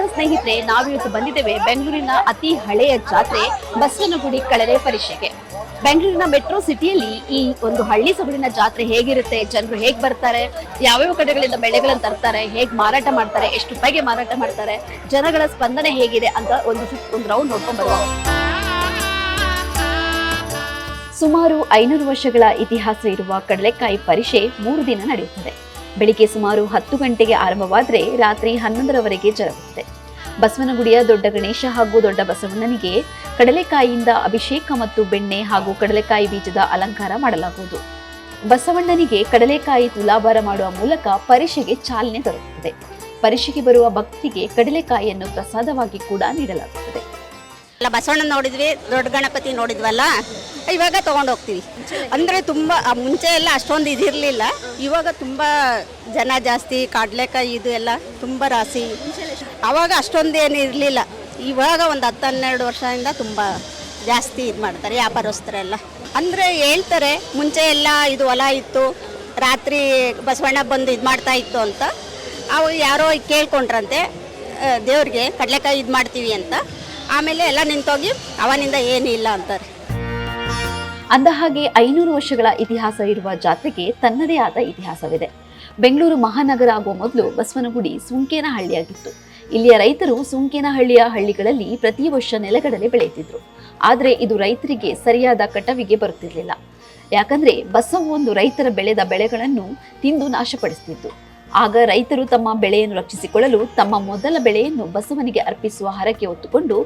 ನಮಸ್ಕಾರ ಸ್ನೇಹಿತರೆ, ನಾವಿವತ್ತು ಬಂದಿದ್ದೇವೆ ಬೆಂಗಳೂರಿನ ಅತಿ ಹಳೆಯ ಜಾತ್ರೆ ಬಸವನಗುಡಿ ಕಡಲೆ ಪರಿಷೆಗೆ. ಬೆಂಗಳೂರಿನ ಮೆಟ್ರೋ ಸಿಟಿಯಲ್ಲಿ ಈ ಒಂದು ಹಳ್ಳಿ ಸೊಗಡಿನ ಜಾತ್ರೆ ಹೇಗಿರುತ್ತೆ, ಜನರು ಹೇಗೆ ಬರ್ತಾರೆ, ಯಾವ್ಯಾವ ಕಡೆಗಳಿಂದ ಬೆಳೆಗಳನ್ನು ತರ್ತಾರೆ, ಹೇಗೆ ಮಾರಾಟ ಮಾಡ್ತಾರೆ, ಎಷ್ಟು ರೂಪಾಯಿಗೆ ಮಾರಾಟ ಮಾಡ್ತಾರೆ, ಜನಗಳ ಸ್ಪಂದನೆ ಹೇಗಿದೆ ಅಂತ ಒಂದು ರೌಂಡ್ ನೋಡ್ಕೊಂಡು ಬರುವ. ಸುಮಾರು 500 ವರ್ಷಗಳ ಇತಿಹಾಸ ಇರುವ ಕಡಲೆಕಾಯಿ ಪರಿಷೆ 3 ದಿನ ನಡೆಯುತ್ತದೆ. ಬೆಳಿಗ್ಗೆ ಸುಮಾರು 10 ಗಂಟೆಗೆ ಆರಂಭವಾದರೆ ರಾತ್ರಿ 11ರವರೆಗೆ ಜರುಗುತ್ತದೆ. ಬಸವನಗುಡಿಯ ದೊಡ್ಡ ಗಣೇಶ ಹಾಗೂ ದೊಡ್ಡ ಬಸವಣ್ಣನಿಗೆ ಕಡಲೆಕಾಯಿಯಿಂದ ಅಭಿಷೇಕ ಮತ್ತು ಬೆಣ್ಣೆ ಹಾಗೂ ಕಡಲೆಕಾಯಿ ಬೀಜದ ಅಲಂಕಾರ ಮಾಡಲಾಗುವುದು. ಬಸವಣ್ಣನಿಗೆ ಕಡಲೆಕಾಯಿ ತುಲಾಭಾರ ಮಾಡುವ ಮೂಲಕ ಪರಿಷೆಗೆ ಚಾಲನೆ ದೊರೆಯುತ್ತದೆ. ಪರಿಷೆಗೆ ಬರುವ ಭಕ್ತರಿಗೆ ಕಡಲೆಕಾಯಿಯನ್ನು ಪ್ರಸಾದವಾಗಿ ಕೂಡ ನೀಡಲಾಗುತ್ತದೆ. ಬಸವಣ್ಣ ನೋಡಿದ್ವಿ, ದೊಡ್ಡ ಗಣಪತಿ ನೋಡಿದ್ವಲ್ಲ, ಇವಾಗ ತಗೊಂಡು ಹೋಗ್ತೀವಿ. ಅಂದರೆ ತುಂಬ ಮುಂಚೆ ಎಲ್ಲ ಅಷ್ಟೊಂದು ಇದಿರಲಿಲ್ಲ, ಇವಾಗ ತುಂಬ ಜನ ಜಾಸ್ತಿ, ಕಡಲೆಕಾಯಿ ಇದು ಎಲ್ಲ ತುಂಬ ರಾಶಿ. ಆವಾಗ ಅಷ್ಟೊಂದು ಏನು ಇರಲಿಲ್ಲ, ಇವಾಗ ಒಂದು 10-12 ವರ್ಷದಿಂದ ತುಂಬ ಜಾಸ್ತಿ ಇದು ಮಾಡ್ತಾರೆ ವ್ಯಾಪಾರಸ್ಥರೆಲ್ಲ. ಅಂದರೆ ಹೇಳ್ತಾರೆ ಮುಂಚೆ ಎಲ್ಲ ಇದು ಹೊಲ ಇತ್ತು, ರಾತ್ರಿ ಬಸವಣ್ಣ ಬಂದು ಇದು ಮಾಡ್ತಾ ಇತ್ತು ಅಂತ. ಅವು ಯಾರೋ ಕೇಳ್ಕೊಂಡ್ರಂತೆ ದೇವ್ರಿಗೆ ಕಡಲೆಕಾಯಿ ಇದು ಮಾಡ್ತೀವಿ ಅಂತ. ಆಮೇಲೆ ಎಲ್ಲ ನಿಂತೋಗಿ ಅವನಿಂದ ಏನಿಲ್ಲ ಅಂತಾರೆ. ಅಂದ ಹಾಗೆ 500 ವರ್ಷಗಳ ಇತಿಹಾಸ ಇರುವ ಜಾತ್ರೆಗೆ ತನ್ನದೇ ಆದ ಇತಿಹಾಸವಿದೆ. ಬೆಂಗಳೂರು ಮಹಾನಗರ ಆಗುವ ಮೊದಲು ಬಸವನಗುಡಿ ಸುಂಕೇನಹಳ್ಳಿಯಾಗಿತ್ತು. ಇಲ್ಲಿಯ ರೈತರು ಸುಂಕೇನಹಳ್ಳಿಯ ಹಳ್ಳಿಗಳಲ್ಲಿ ಪ್ರತಿ ವರ್ಷ ನೆಲಗಡಲೆ ಬೆಳೆಯುತ್ತಿದ್ರು. ಆದರೆ ಇದು ರೈತರಿಗೆ ಸರಿಯಾದ ಕಟಾವಿಗೆ ಬರುತ್ತಿರಲಿಲ್ಲ. ಯಾಕಂದ್ರೆ ಬಸವು ಒಂದು ರೈತರ ಬೆಳೆದ ಬೆಳೆಗಳನ್ನು ತಿಂದು ನಾಶಪಡಿಸುತ್ತಿತ್ತು. ಆಗ ರೈತರು ತಮ್ಮ ಬೆಳೆಯನ್ನು ರಕ್ಷಿಸಿಕೊಳ್ಳಲು ತಮ್ಮ ಮೊದಲ ಬೆಳೆಯನ್ನು ಬಸವನಿಗೆ ಅರ್ಪಿಸುವ ಹರಕೆ ಹೊತ್ತುಕೊಂಡು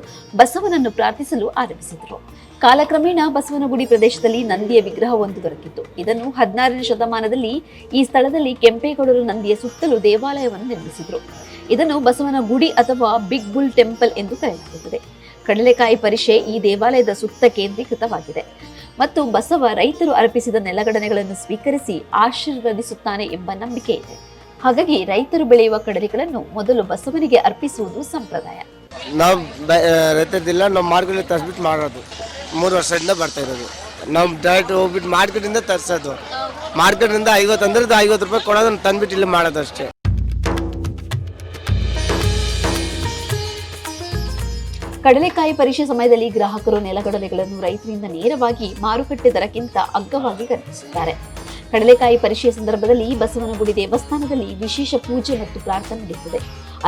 ಬಸವನನ್ನು ಪ್ರಾರ್ಥಿಸಲು ಆರಂಭಿಸಿದರು. ಕಾಲಕ್ರಮೇಣ ಬಸವನಗುಡಿ ಪ್ರದೇಶದಲ್ಲಿ ನಂದಿಯ ವಿಗ್ರಹ ಒಂದು ದೊರಕಿತು. ಇದನ್ನು 16ನೇ ಶತಮಾನದಲ್ಲಿ ಈ ಸ್ಥಳದಲ್ಲಿ ಕೆಂಪೇಗೌಡರು ನಂದಿಯ ಸುತ್ತಲೂ ದೇವಾಲಯವನ್ನು ನಿರ್ಮಿಸಿದರು. ಇದನ್ನು ಬಸವನ ಗುಡಿ ಅಥವಾ ಬಿಗ್ ಬುಲ್ ಟೆಂಪಲ್ ಎಂದು ಕರೆಯಲಾಗುತ್ತದೆ. ಕಡಲೆಕಾಯಿ ಪರಿಷೆ ಈ ದೇವಾಲಯದ ಸುತ್ತ ಕೇಂದ್ರೀಕೃತವಾಗಿದೆ ಮತ್ತು ಬಸವ ರೈತರು ಅರ್ಪಿಸಿದ ನೆಲಗಡನೆಗಳನ್ನು ಸ್ವೀಕರಿಸಿ ಆಶೀರ್ವದಿಸುತ್ತಾನೆ ಎಂಬ ನಂಬಿಕೆ ಇದೆ. ಹಾಗಾಗಿ ರೈತರು ಬೆಳೆಯುವ ಕಡಲೆಗಳನ್ನು ಮೊದಲು ಬಸವನಿಗೆ ಅರ್ಪಿಸುವುದು ಸಂಪ್ರದಾಯ. ನಾವು ರೈತರಿಲ್ಲ, ನಾವು ಮಾರ್ಕೆಟ್ ತರಿಸ್ಬಿಟ್ಟು ಮಾಡೋದು 3 ವರ್ಷದಿಂದ ಬರ್ತಾ ಇರೋದು. ನಾವು ಡೈರೆಕ್ಟ್ ಹೋಗ್ಬಿಟ್ಟು ಮಾರ್ಕೆಟಿಂದ ತರಿಸೋದು. ಮಾರ್ಕೆಟಿಂದ 50 ಅಂದ್ರೆ 50 ರೂಪಾಯಿ ಕೊಡೋದು, ತಂದ್ಬಿಟ್ಟು ಇಲ್ಲಿ ಮಾಡೋದು ಅಷ್ಟೇ. ಕಡಲೆಕಾಯಿ ಪರಿಷೆ ಸಮಯದಲ್ಲಿ ಗ್ರಾಹಕರು ನೆಲಗಡಲೆಗಳನ್ನು ರೈತರಿಂದ ನೇರವಾಗಿ ಮಾರುಕಟ್ಟೆ ದರಕ್ಕಿಂತ ಅಗ್ಗವಾಗಿ ಖರೀದಿಸುತ್ತಾರೆ. ಕಡಲೆಕಾಯಿ ಪರಿಷೆಯ ಸಂದರ್ಭದಲ್ಲಿ ಬಸವನಗುಡಿ ದೇವಸ್ಥಾನದಲ್ಲಿ ವಿಶೇಷ ಪೂಜೆ ಮತ್ತು ಪ್ರಾರ್ಥನೆ ನಡೆಯುತ್ತದೆ.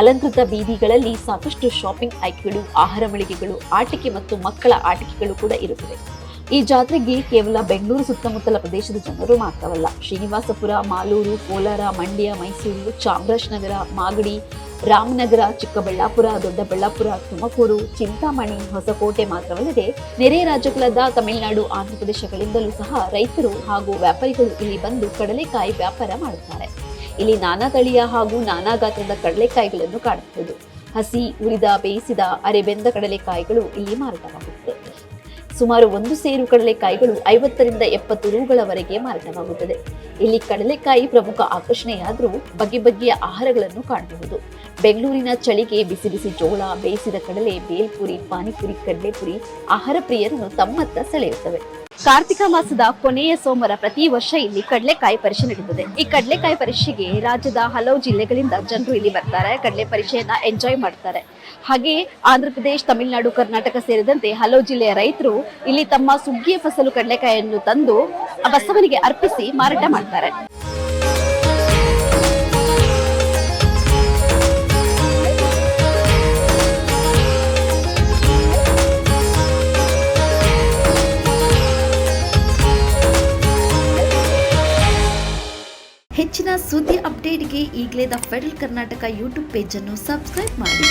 ಅಲಂಕೃತ ಬೀದಿಗಳಲ್ಲಿ ಸಾಕಷ್ಟು ಶಾಪಿಂಗ್ ಆಯ್ಕೆಗಳು, ಆಹಾರ ಮಳಿಗೆಗಳು, ಆಟಿಕೆ ಮತ್ತು ಮಕ್ಕಳ ಆಟಿಕೆಗಳು ಕೂಡ ಇರುತ್ತವೆ. ಈ ಜಾತ್ರೆಗೆ ಕೇವಲ ಬೆಂಗಳೂರು ಸುತ್ತಮುತ್ತಲ ಪ್ರದೇಶದ ಜನರು ಮಾತ್ರವಲ್ಲ, ಶ್ರೀನಿವಾಸಪುರ, ಮಾಲೂರು, ಕೋಲಾರ, ಮಂಡ್ಯ, ಮೈಸೂರು, ಚಾಮರಾಜನಗರ, ಮಾಗಡಿ, ರಾಮನಗರ, ಚಿಕ್ಕಬಳ್ಳಾಪುರ, ದೊಡ್ಡಬಳ್ಳಾಪುರ, ತುಮಕೂರು, ಚಿಂತಾಮಣಿ, ಹೊಸಕೋಟೆ ಮಾತ್ರವಲ್ಲದೆ ನೆರೆ ರಾಜ್ಯಗಳಾದ ತಮಿಳುನಾಡು, ಆಂಧ್ರಪ್ರದೇಶಗಳಿಂದಲೂ ಸಹ ರೈತರು ಹಾಗೂ ವ್ಯಾಪಾರಿಗಳು ಇಲ್ಲಿ ಬಂದು ಕಡಲೆಕಾಯಿ ವ್ಯಾಪಾರ ಮಾಡುತ್ತಾರೆ. ಇಲ್ಲಿ ನಾನಾ ತಳಿಯ ಹಾಗೂ ನಾನಾ ಗಾತ್ರದ ಕಡಲೆಕಾಯಿಗಳನ್ನು ಕಾಣಬಹುದು. ಹಸಿ, ಉರಿದ, ಬೇಯಿಸಿದ, ಅರೆಬೆಂದ ಕಡಲೆಕಾಯಿಗಳು ಇಲ್ಲಿ ಮಾರಾಟವಾಗುತ್ತದೆ. ಸುಮಾರು 1 ಸೇರು ಕಡಲೆಕಾಯಿಗಳು 50ರಿಂದ 70 ರೂಗಳವರೆಗೆ ಮಾರಾಟವಾಗುತ್ತದೆ. ಇಲ್ಲಿ ಕಡಲೆಕಾಯಿ ಪ್ರಮುಖ ಆಕರ್ಷಣೆಯಾದರೂ ಬಗೆ ಬಗೆಯ ಆಹಾರಗಳನ್ನು ಕಾಣಬಹುದು. ಬೆಂಗಳೂರಿನ ಚಳಿಗೆ ಬಿಸಿ ಬಿಸಿ ಜೋಳ, ಬೇಯಿಸಿದ ಕಡಲೆ, ಬೇಲ್ಪುರಿ, ಪಾನಿಪುರಿ, ಕಡಲೆಪುರಿ ಆಹಾರ ಪ್ರಿಯರನ್ನು ತಮ್ಮತ್ತ ಸೆಳೆಯುತ್ತವೆ. ಕಾರ್ತಿಕ ಮಾಸದ ಕೊನೆಯ ಸೋಮವಾರ ಪ್ರತಿ ವರ್ಷ ಇಲ್ಲಿ ಕಡಲೆಕಾಯಿ ಪರಿಷೆ ನಡೆಯುತ್ತದೆ. ಈ ಕಡಲೆಕಾಯಿ ಪರಿಷೆಗೆ ರಾಜ್ಯದ ಹಲವು ಜಿಲ್ಲೆಗಳಿಂದ ಜನರು ಇಲ್ಲಿ ಬರ್ತಾರೆ, ಕಡಲೆ ಪರಿಷೆಯನ್ನ ಎಂಜಾಯ್ ಮಾಡ್ತಾರೆ. ಹಾಗೆ ಆಂಧ್ರಪ್ರದೇಶ, ತಮಿಳುನಾಡು, ಕರ್ನಾಟಕ ಸೇರಿದಂತೆ ಹಲವು ಜಿಲ್ಲೆಯ ರೈತರು ಇಲ್ಲಿ ತಮ್ಮ ಸುಗ್ಗಿಯ ಫಸಲು ಕಡಲೆಕಾಯಿಯನ್ನು ತಂದು ಬಸವನಿಗೆ ಅರ್ಪಿಸಿ ಮಾರಾಟ ಮಾಡ್ತಾರೆ. ಹೆಚ್ಚಿನ ಸುದ್ದಿ ಅಪ್ಡೇಟ್ಗೆ ಈಗಲೇ the federal Karnataka YouTube page ಅನ್ನು ಸಬ್ಸ್ಕ್ರೈಬ್ ಮಾಡಿ.